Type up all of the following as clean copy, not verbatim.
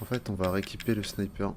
En fait, on va rééquiper le sniper.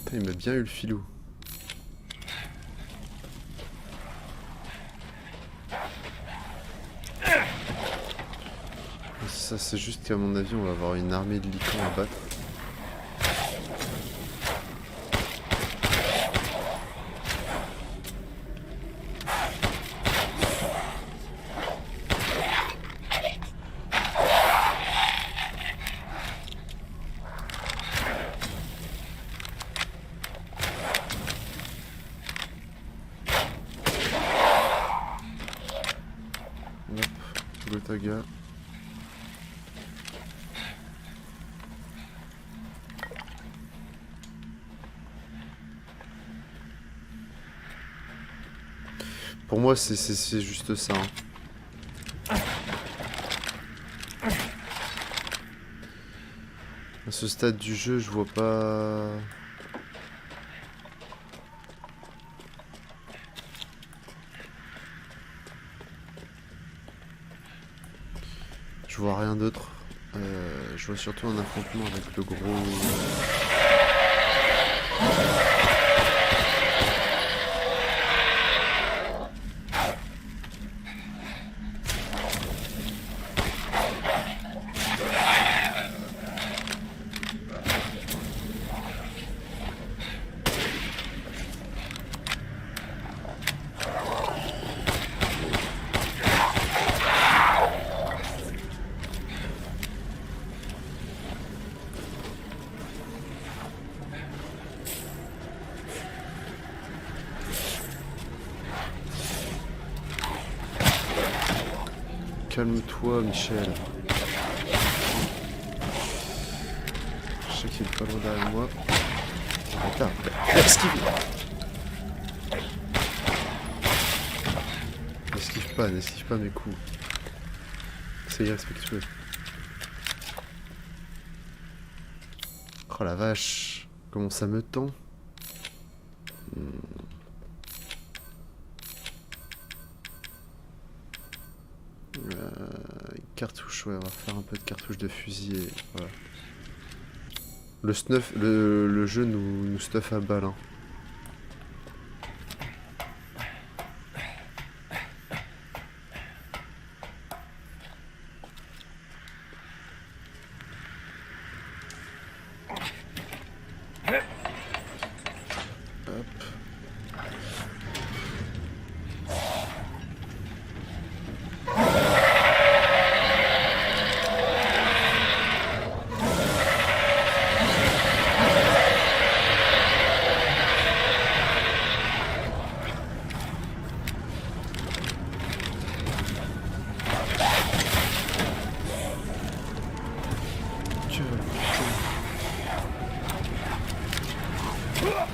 Putain, il m'a bien eu le filou. Ça, c'est juste qu'à mon avis, on va avoir une armée de licans à battre. Hop, Gotaga. Pour moi, c'est juste ça. Hein. À ce stade du jeu, je vois pas... Je vois rien d'autre. Je vois surtout un affrontement avec le gros... Calme-toi, Michel. Je sais qu'il est pas loin derrière moi. Attends, esquive. N'esquive pas mes coups. C'est irrespectueux. Oh la vache, comment ça me tend. Cartouche, ouais, on va faire un peu de cartouche de fusil et voilà. Le jeu nous stuff à balle. Hein.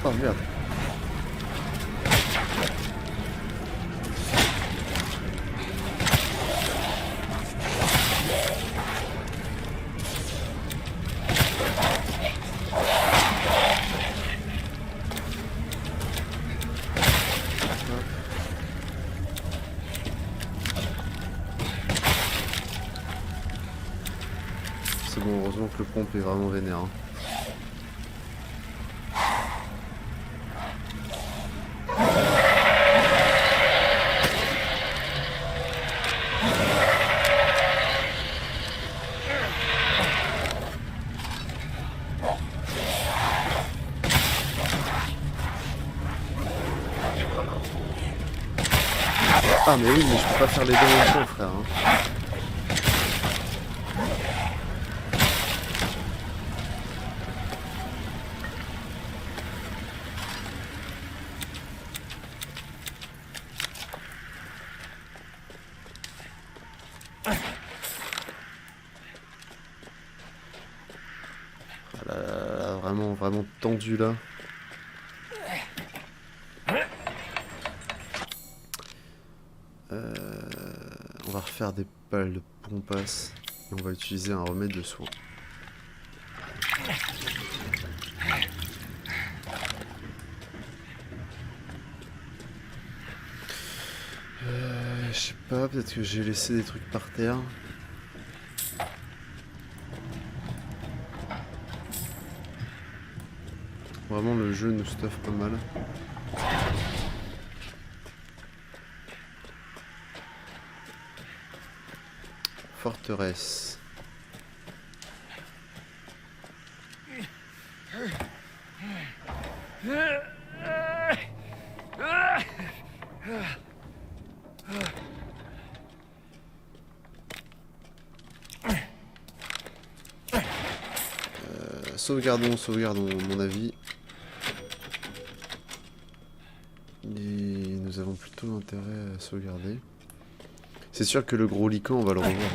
Oh merde. C'est bon, heureusement que le pompe est vraiment vénère. Hein. Ah mais oui, mais je peux pas faire les deux en même temps, frère. Hein. Ah là là là, vraiment, vraiment tendu là. On va refaire des balles de pompasse et on va utiliser un remède de soin. Je sais pas, peut-être que j'ai laissé des trucs par terre. Vraiment le jeu nous stuff pas mal. Forteresse. Sauvegardons, sauvegardons, à mon avis. Et nous avons plutôt intérêt à sauvegarder. C'est sûr que le gros lican, on va le revoir.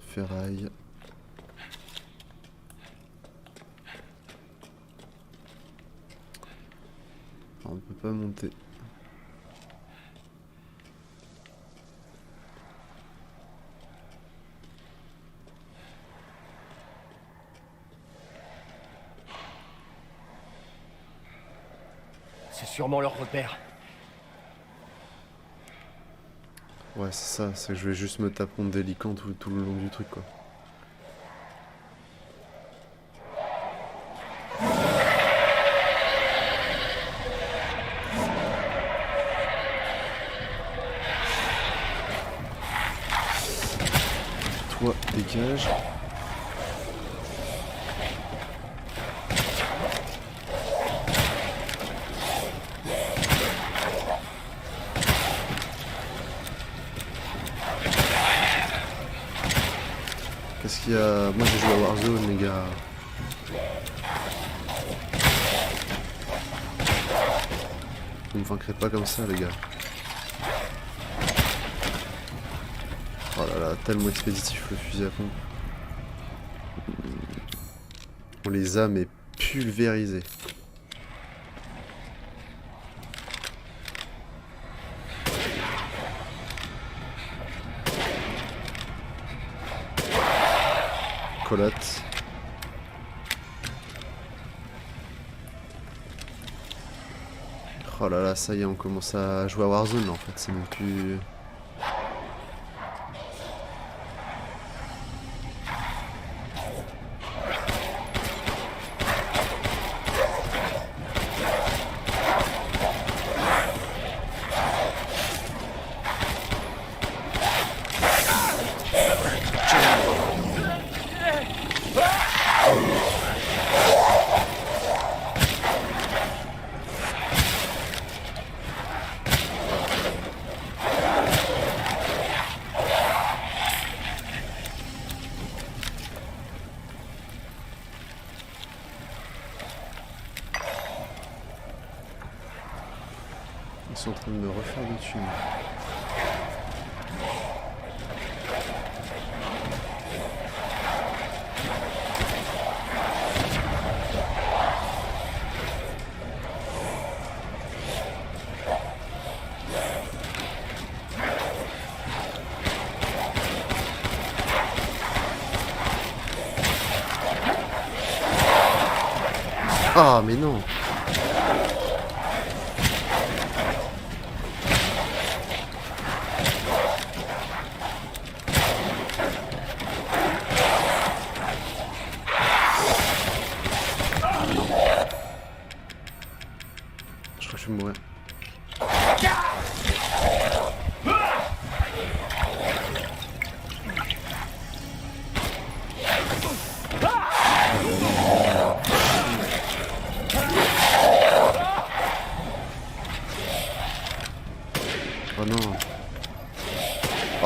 Ferraille. Alors, on ne peut pas monter. C'est sûrement leur repère. Ouais, c'est ça, c'est que je vais juste me taper des licans tout le long du truc, quoi. Toi, dégage. Qu'est-ce qu'il y a? Moi j'ai joué à Warzone, les gars. Vous me vaincrez pas comme ça, les gars. Oh là là, tellement expéditif le fusil à pompe. On les a mais pulvérisés. Colotte. Oh là là, ça y est, on commence à jouer à Warzone là, en fait, c'est même plus... Ils sont en train de me refaire des thunes. Ah mais non. Je crois que je vais mourir.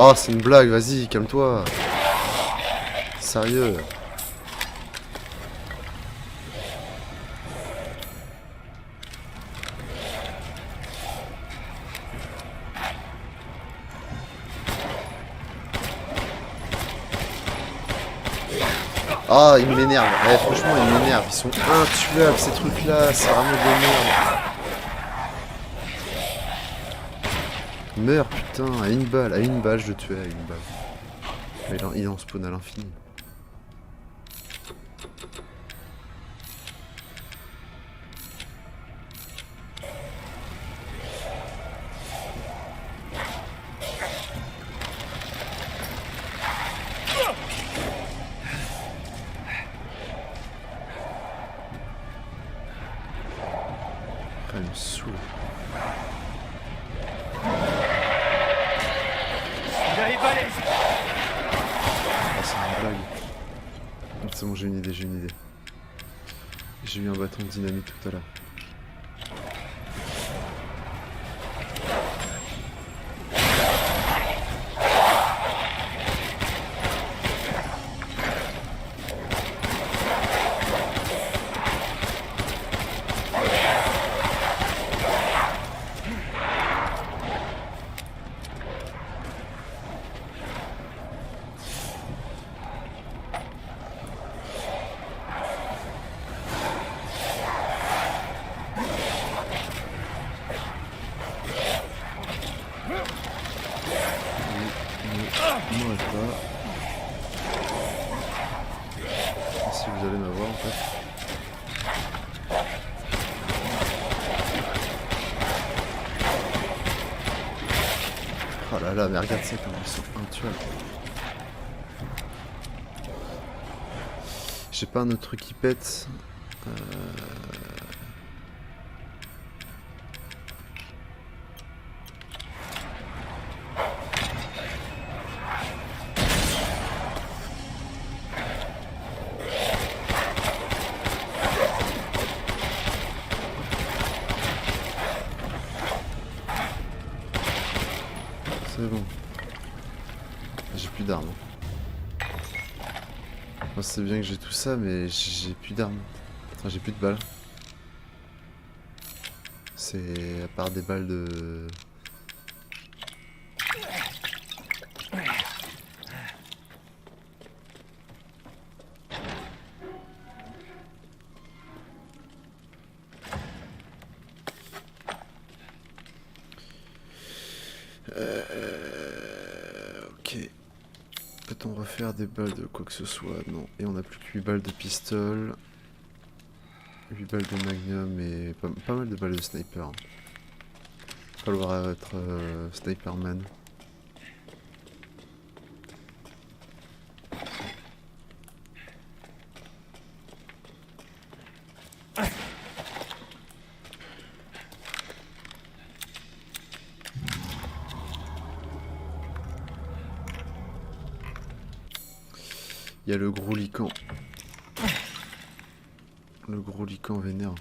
Oh, c'est une blague, vas-y, calme-toi. Sérieux. Ah, il m'énerve. Ouais, franchement, il m'énerve. Ils sont intuables, ces trucs-là. C'est vraiment de la merde. Meurs, putain, à une balle. À une balle, je le tuais à une balle. Mais il en spawn à l'infini. Ah, il me saoule. Ah, c'est une blague. C'est bon, j'ai une idée, j'ai une idée. J'ai eu un bâton de dynamite tout à l'heure. Moi pas. Si vous allez m'avoir en fait. Oh là là, mais regarde ça comment ils sont intuables. J'ai pas un autre truc qui pète. C'est bon. J'ai plus d'armes. Moi c'est bien que j'ai tout ça, mais j'ai plus d'armes. Enfin, j'ai plus de balles. C'est à part des balles de... Ok. Peut-on refaire des balles de quoi que ce soit? Non. Et on a plus que 8 balles de pistol. 8 balles de magnum et pas mal de balles de sniper. Il va falloir être sniperman. Il y a le gros lican. Le gros lican vénère.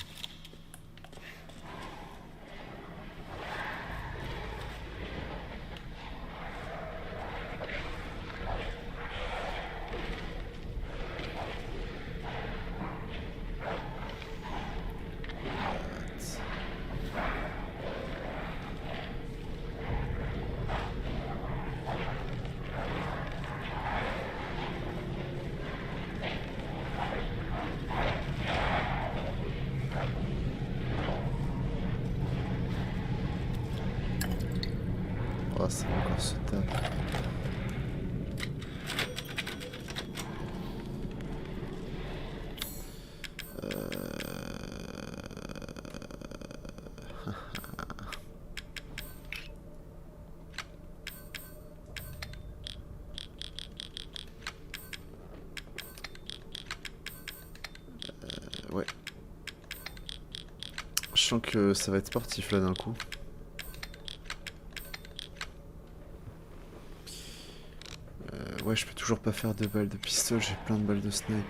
Oh, ça va encore se taper. Ouais. Je sens que ça va être sportif là d'un coup. Ouais, je peux toujours pas faire de balles de pistolet, j'ai plein de balles de snipe.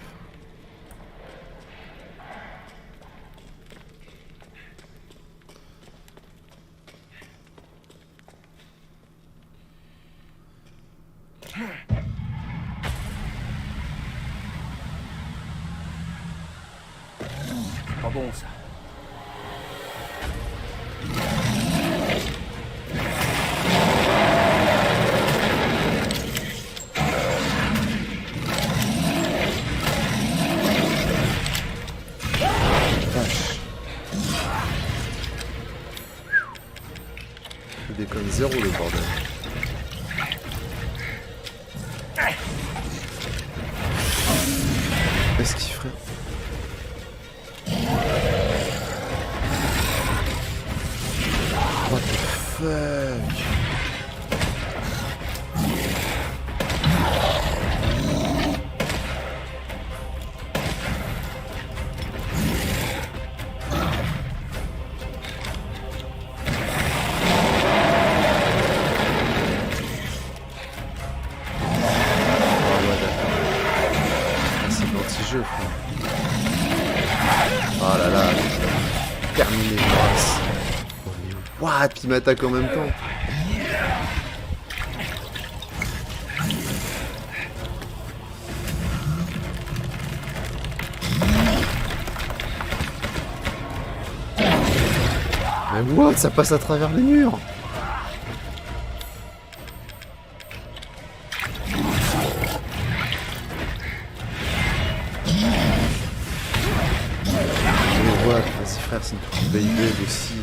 Pas bon ça. Vache. Il déconne zéro le bordel. Qu'est-ce qu'il ferait? What the fuck? Jeu, frère. Oh là là, terminé grâce. Oh mais what? Il m'attaque en même temps. Mais what? Ça passe à travers les murs. Vas-y frère, c'est une petite Beyblade aussi.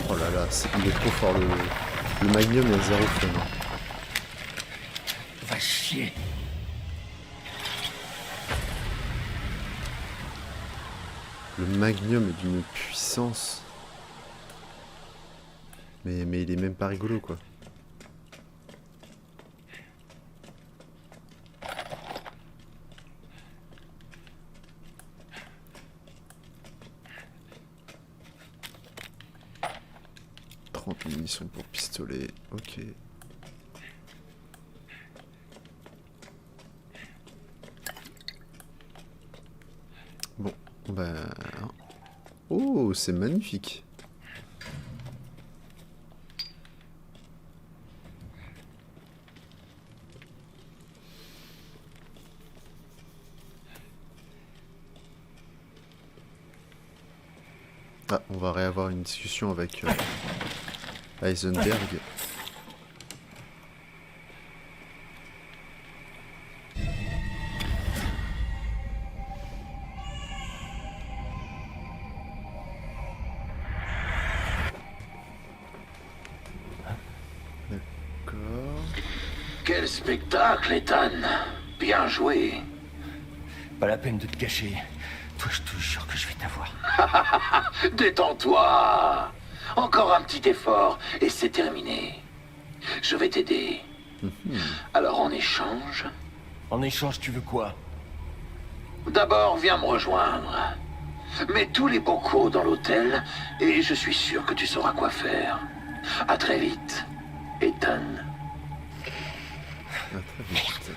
Oh là là, il est trop fort le Magnum, il a zéro fun. Va chier. Le Magnum est d'une puissance. Mais il est même pas rigolo quoi. Munitions pour pistolet, ok. Bon, bah... Oh, c'est magnifique. Ah, on va réavoir une discussion avec Heisenberg. Quel spectacle, Ethan! Bien joué! Pas la peine de te cacher. Toi, je te jure que je vais t'avoir. Détends-toi! Encore un petit effort et c'est terminé. Je vais t'aider. Alors en échange... En échange, tu veux quoi? D'abord, viens me rejoindre. Mets tous les bocaux dans l'hôtel et je suis sûr que tu sauras quoi faire. À très vite, Ethan. Ah, très vite.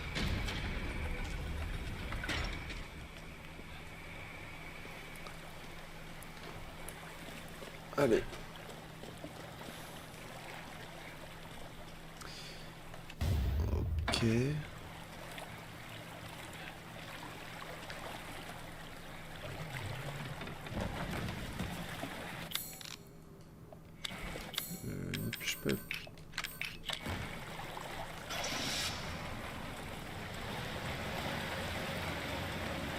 Allez. Ok. Je peux...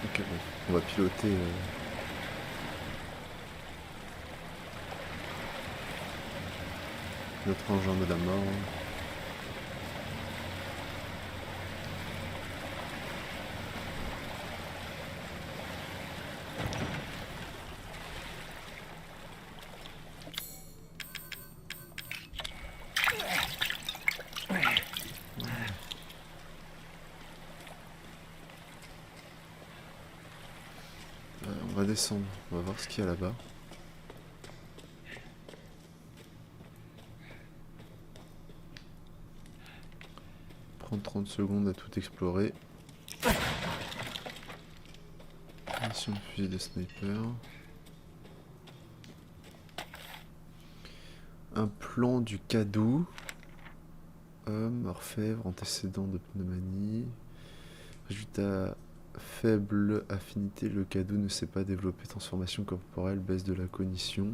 Ok, bon. On va piloter... notre engin de la mort. On va descendre, on va voir ce qu'il y a là-bas. Prendre 30 secondes à tout explorer. Munitions de fusil de sniper. Un plan du Cadou. Homme, orfèvre, antécédent de pneumanie. Résultat faible affinité, le Cadou ne sait pas développer transformation corporelle, baisse de la cognition.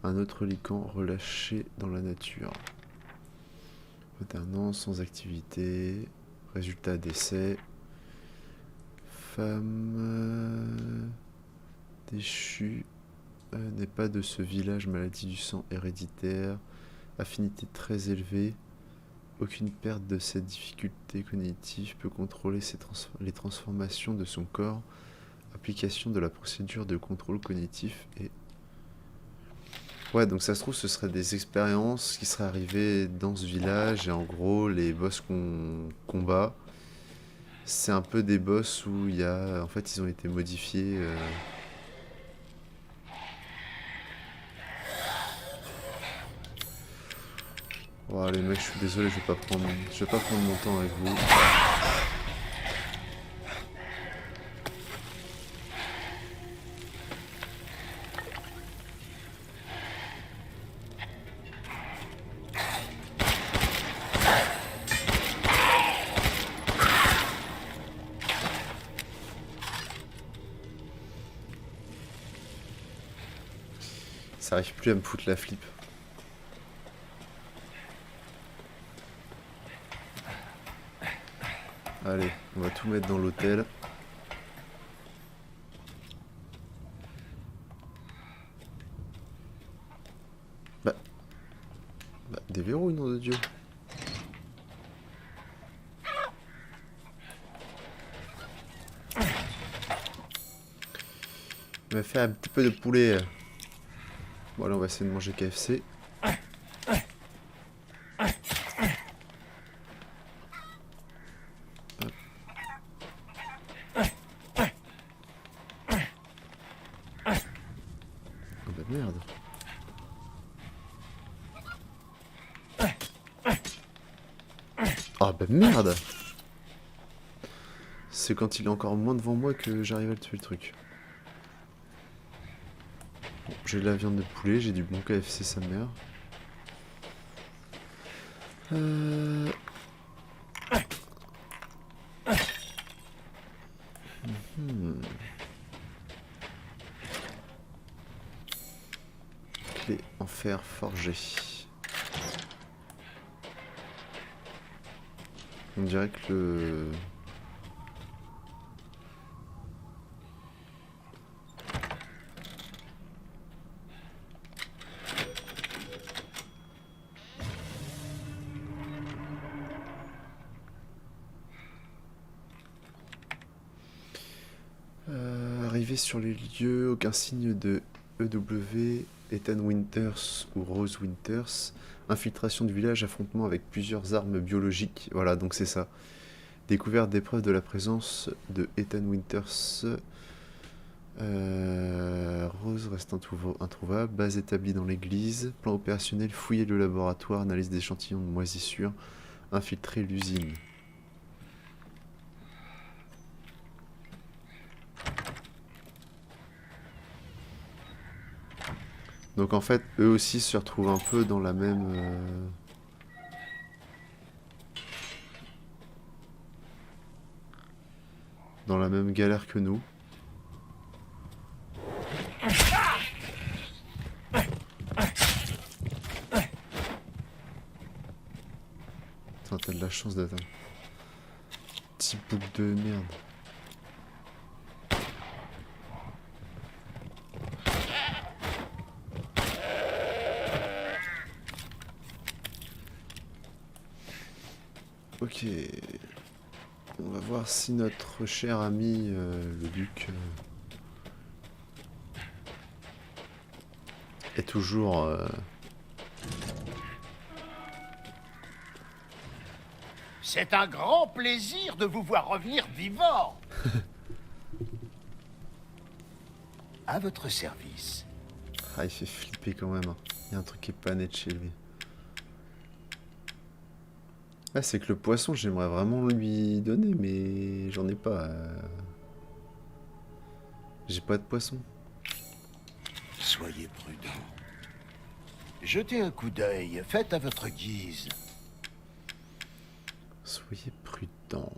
Un autre reliquant relâché dans la nature. Alternance sans activité. Résultat d'essai. Femme déchue. N'est pas de ce village, maladie du sang héréditaire. Affinité très élevée. Aucune perte de cette difficulté cognitive, peut contrôler les transformations de son corps. Application de la procédure de contrôle cognitif et... Ouais, donc ça se trouve, ce serait des expériences qui seraient arrivées dans ce village, et en gros, les boss qu'on combat, c'est un peu des boss où il y a... En fait, ils ont été modifiés... Oh, les mecs, je suis désolé, je vais pas prendre mon temps avec vous. Ça arrive plus à me foutre la flip. Allez, on va tout mettre dans l'hôtel. Bah, déverrouille, nom de Dieu. On va faire un petit peu de poulet. Bon, là, on va essayer de manger KFC. Merde. Ah bah merde. C'est quand il est encore moins devant moi que j'arrive à le tuer le truc. Bon, j'ai de la viande de poulet, j'ai du bon KFC sa mère. Clé en fer forgé. On dirait que le... Arrivé sur les lieux, aucun signe de EW, Ethan Winters ou Rose Winters. Infiltration du village, affrontement avec plusieurs armes biologiques. Voilà, donc c'est ça. Découverte des preuves de la présence de Ethan Winters. Rose reste introuvable. Base établie dans l'église. Plan opérationnel, fouiller le laboratoire, analyse d'échantillons de moisissures, infiltrer l'usine. Donc en fait, eux aussi se retrouvent un peu dans la même... dans la même galère que nous. Putain, t'as de la chance d'être un petit bouc de merde. Ok, on va voir si notre cher ami le duc est toujours C'est un grand plaisir de vous voir revenir vivant. À votre service. Ah, il fait flipper quand même, hein. Il y a un truc qui est pas net chez lui. Ah, c'est que le poisson, j'aimerais vraiment lui donner, mais j'en ai pas. J'ai pas de poisson. Soyez prudent. Jetez un coup d'œil, faites à votre guise. Soyez prudent.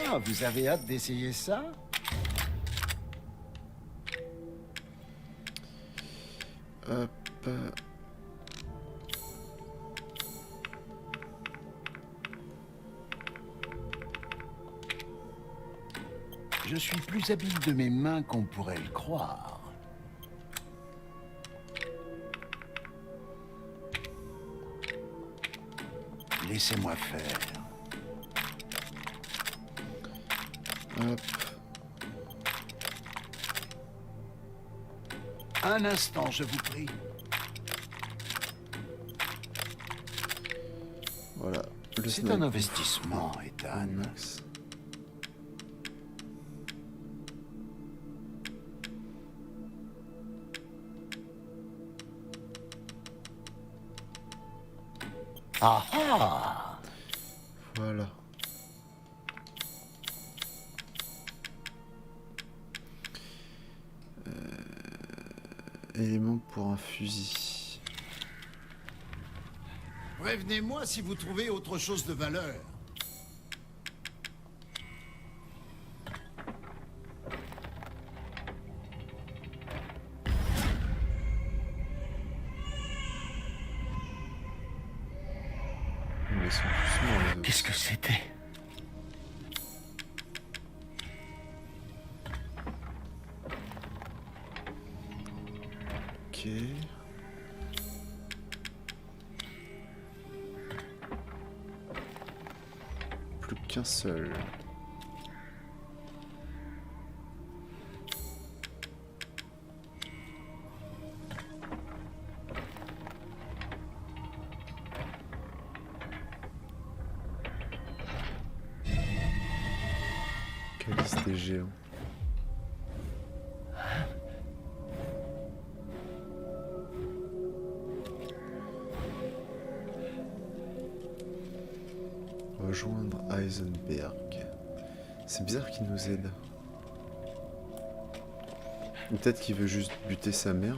Ah, vous avez hâte d'essayer ça? Hop. Je suis plus habile de mes mains qu'on pourrait le croire. Laissez-moi faire. Hop. Un instant, je vous prie. Voilà. Le C'est sniper. un investissement, Ethan. Max. Ah ah! Voilà. Élément pour un fusil. Prévenez-moi si vous trouvez autre chose de valeur. Mais ils sont tous morts, les autres. Qu'est-ce que c'était? Ok. Plus qu'un seul. Calice des géants. Rejoindre Heisenberg. C'est bizarre qu'il nous aide. Ou peut-être qu'il veut juste buter sa mère.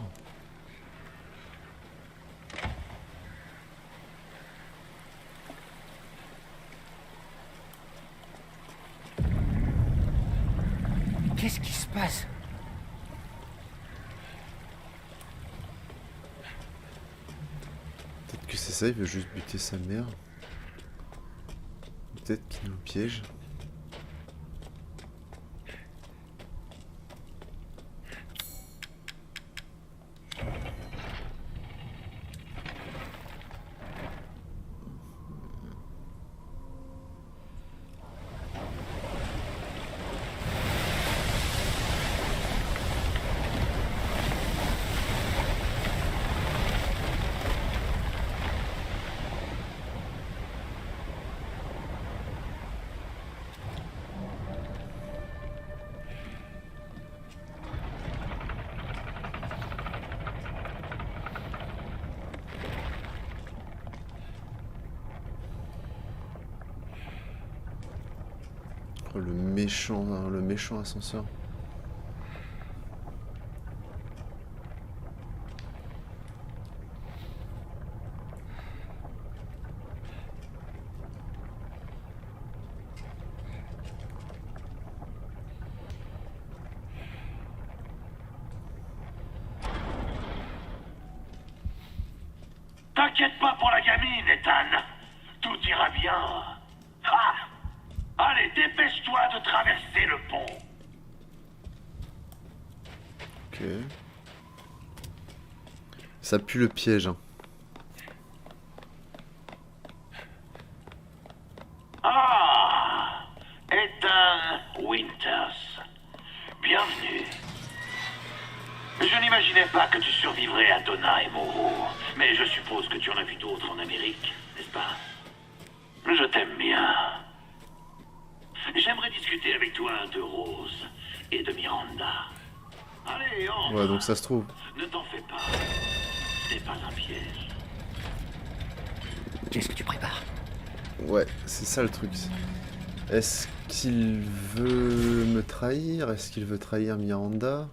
Qu'est-ce qui se passe? Peut-être que c'est ça, il veut juste buter sa mère. Peut-être qu'il nous piège. Oh, le méchant ascenseur. T'inquiète pas pour la gamine, Ethan. Tout ira bien. Ah! Allez, dépêche-toi de traverser le pont. Ok. Ça pue le piège, hein. Ah! Ethan Winters. Bienvenue. Je n'imaginais pas que tu survivrais à Donna et Moreau, mais je suppose que tu en as vu d'autres en Amérique, n'est-ce pas? Je t'aime bien. J'aimerais discuter avec toi de Rose et de Miranda. Allez, entre. Ouais, donc ça se trouve. Ne t'en fais pas. Ce n'est pas un piège. Qu'est-ce que tu prépares? Ouais, c'est ça le truc. Est-ce qu'il veut me trahir? Est-ce qu'il veut trahir Miranda?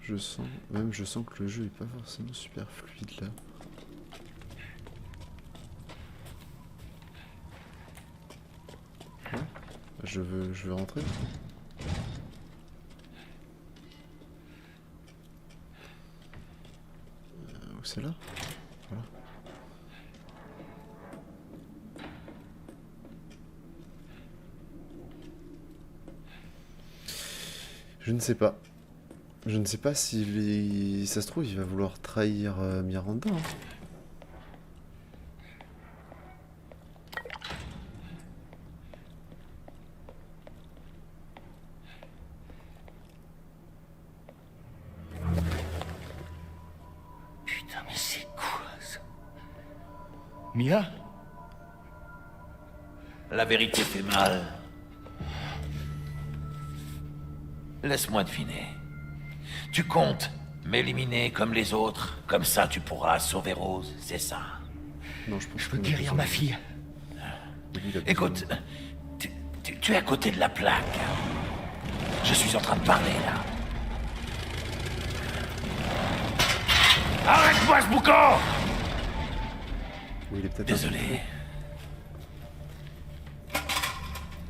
Je sens que le jeu est pas forcément super fluide là. Ouais, je veux rentrer. Où c'est là? Voilà. Je ne sais pas. Je ne sais pas si ça se trouve, il va vouloir trahir Miranda. Hein. Putain, mais c'est quoi ça? Mia? La vérité fait mal. Laisse-moi deviner. Tu comptes m'éliminer comme les autres. Comme ça, tu pourras sauver Rose, c'est ça? Non, je pense Je veux qu'on a guérir besoin ma de- fille. Lui, il a besoin Écoute, tu es à côté de la plaque. Je suis en train de parler, là. Arrête-moi ce boucan! Oui, il est peut-être Désolé.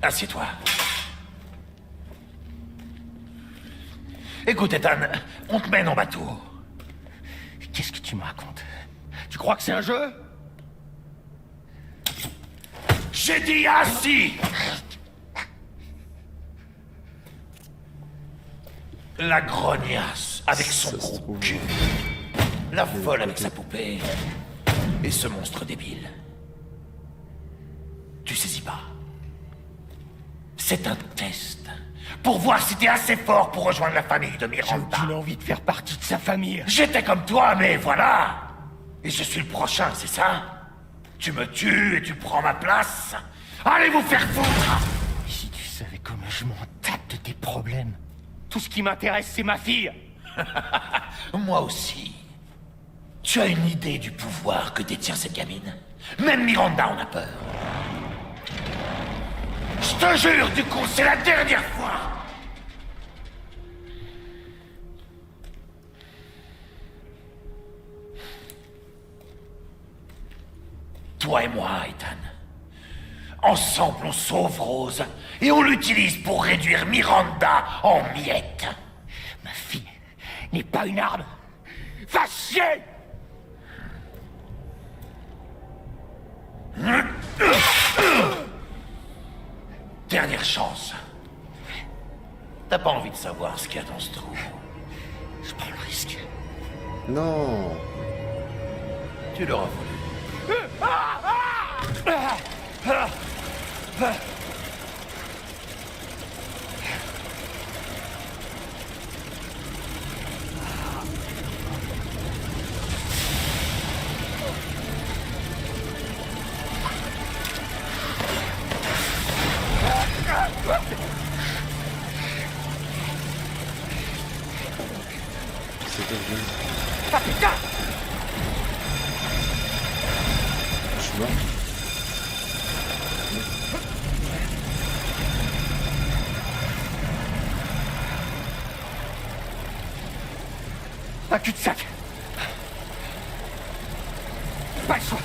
Assieds-toi. Écoute, Ethan, on te mène en bateau. Qu'est-ce que tu me racontes? Tu crois que c'est un jeu? J'ai dit assis! La grognasse avec son Ça se gros trouve. cul. La folle avec sa poupée. Et ce monstre débile. Tu saisis pas. C'est un test. Pour voir si t'es assez fort pour rejoindre la famille de J'ai Miranda. aucune envie de faire partie de sa famille. J'étais comme toi, mais voilà. Et je suis le prochain, c'est ça? Tu me tues et tu prends ma place? Allez vous faire foutre! Si tu savais comment je m'en tape de tes problèmes. Tout ce qui m'intéresse, c'est ma fille. Moi aussi. Tu as une idée du pouvoir que détient cette gamine? Même Miranda en a peur. Je te jure, du coup, c'est la dernière fois! Toi et moi, Ethan. Ensemble, on sauve Rose et on l'utilise pour réduire Miranda en miettes. Ma fille n'est pas une arme. Va chier! Dernière chance. T'as pas envie de savoir ce qu'il y a dans ce trou. Je prends le risque. Non. Tu l'auras voulu. C'est pas bien. Ah putain! Je suis mort. Un cul-de-sac! Pas le choix!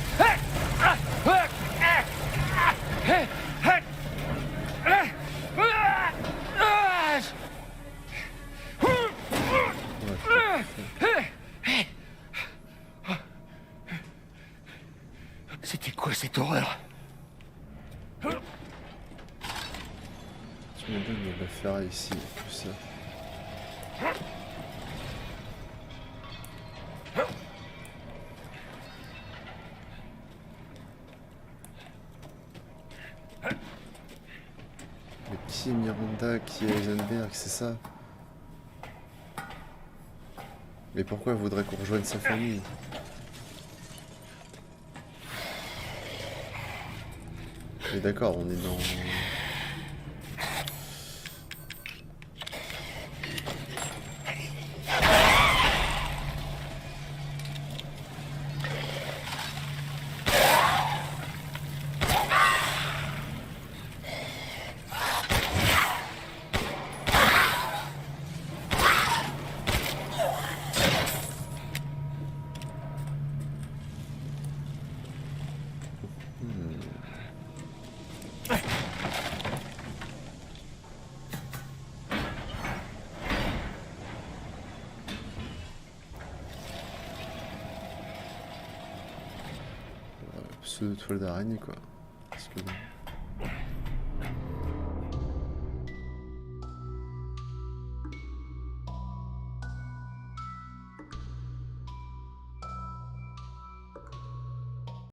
C'était quoi cette horreur? Tu m'étonnes de le faire ici, tout ça. qui est Miranda, qui est Heisenberg, c'est ça? Mais pourquoi elle voudrait qu'on rejoigne sa famille? Mais d'accord, on est dans... pseudo toile d'araignée quoi. Parce que bon.